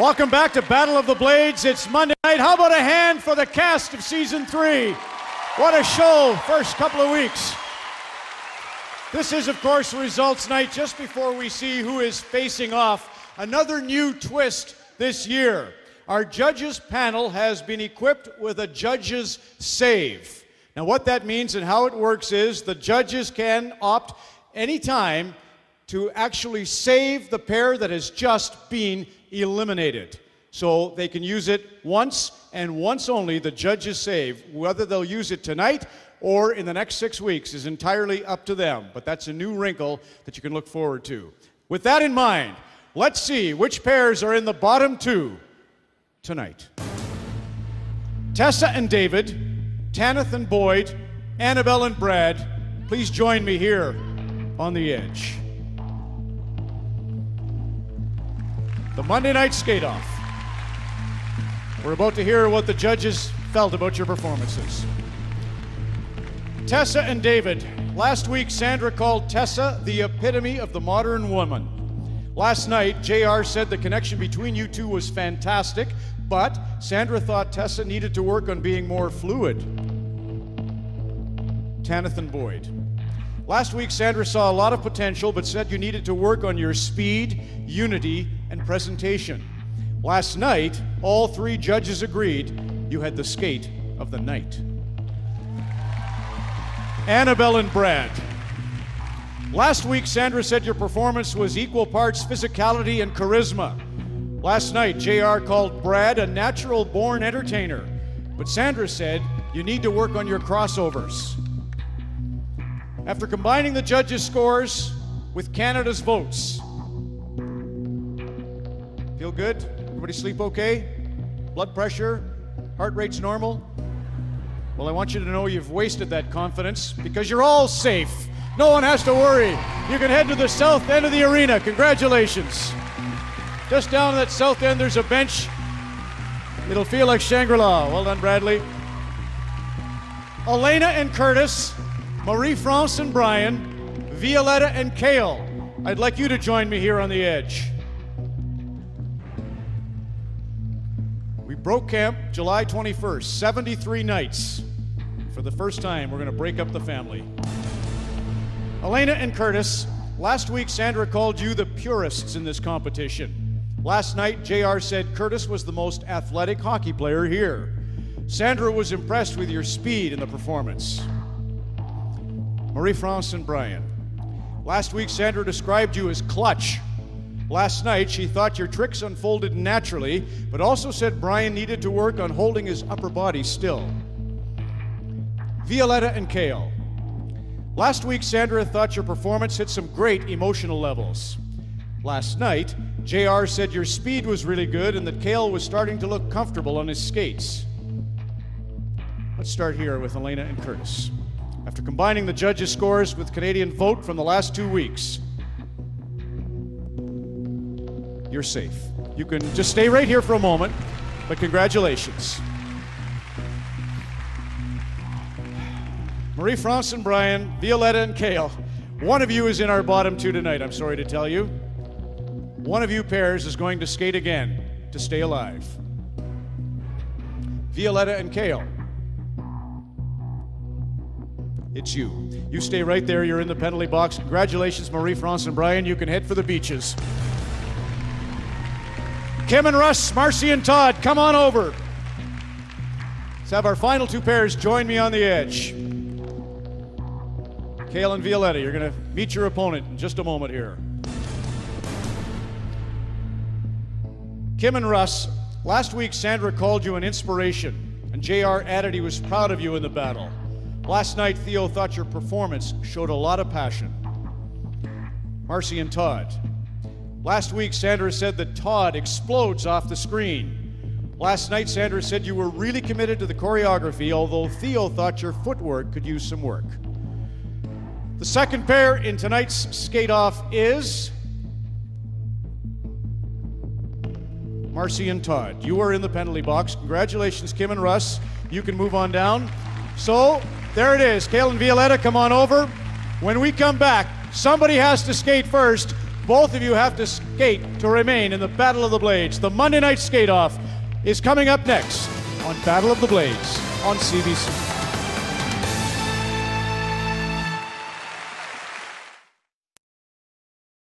Welcome back to Battle of the Blades. It's Monday night. How about a hand for the cast of Season 3? What a show, first couple of weeks. This is, of course, results night just before we see who is facing off. Another new twist this year. Our judges panel has been equipped with a judge's save. Now what that means and how it works is the judges can opt anytime to actually save the pair that has just been eliminated. So they can use it once and once only, the judges save. Whether they'll use it tonight or in the next 6 weeks is entirely up to them. But that's a new wrinkle that you can look forward to. With that in mind, let's see which pairs are in the bottom two tonight. Tessa and David, Tanith and Boyd, Annabelle and Brad, please join me here on the edge. The Monday Night Skate-Off. We're about to hear what the judges felt about your performances. Tessa and David. Last week, Sandra called Tessa the epitome of the modern woman. Last night, JR said the connection between you two was fantastic, but Sandra thought Tessa needed to work on being more fluid. Tanith and Boyd. Last week, Sandra saw a lot of potential, but said you needed to work on your speed, unity, and presentation. Last night, all three judges agreed you had the skate of the night. Annabelle and Brad. Last week, Sandra said your performance was equal parts physicality and charisma. Last night, JR called Brad a natural-born entertainer, but Sandra said you need to work on your crossovers. After combining the judges' scores with Canada's votes, feel good? Everybody sleep okay? Blood pressure? Heart rate's normal? Well, I want you to know you've wasted that confidence because you're all safe. No one has to worry. You can head to the south end of the arena. Congratulations. Just down at that south end, there's a bench. It'll feel like Shangri-La. Well done, Bradley. Elena and Curtis, Marie-France and Brian, Violetta and Kale. I'd like you to join me here on the edge. We broke camp July 21st, 73 nights. For the first time, we're going to break up the family. Elena and Curtis, last week Sandra called you the purists in this competition. Last night, JR said Curtis was the most athletic hockey player here. Sandra was impressed with your speed in the performance. Marie-France and Brian. Last week, Sandra described you as clutch. Last night, she thought your tricks unfolded naturally, but also said Brian needed to work on holding his upper body still. Violetta and Kale. Last week, Sandra thought your performance hit some great emotional levels. Last night, JR said your speed was really good and that Kale was starting to look comfortable on his skates. Let's start here with Elena and Curtis. After combining the judges' scores with Canadian vote from the last 2 weeks, you're safe. You can just stay right here for a moment, but congratulations. Marie-France and Brian, Violetta and Kale, one of you is in our bottom two tonight, I'm sorry to tell you. One of you pairs is going to skate again to stay alive. Violetta and Kale. It's you. You stay right there. You're in the penalty box. Congratulations, Marie-France and Brian. You can head for the beaches. Kim and Russ, Marcy and Todd, come on over. Let's have our final two pairs join me on the edge. Kale and Violetta, you're going to meet your opponent in just a moment here. Kim and Russ, last week Sandra called you an inspiration, and JR added he was proud of you in the battle. Last night, Theo thought your performance showed a lot of passion. Marcy and Todd. Last week, Sandra said that Todd explodes off the screen. Last night, Sandra said you were really committed to the choreography, although Theo thought your footwork could use some work. The second pair in tonight's skate-off is Marcy and Todd. You are in the penalty box. Congratulations, Kim and Russ. You can move on down. So, there it is. Kale and Violetta, come on over. When we come back, somebody has to skate first. Both of you have to skate to remain in the Battle of the Blades. The Monday Night Skate Off is coming up next on Battle of the Blades on CBC.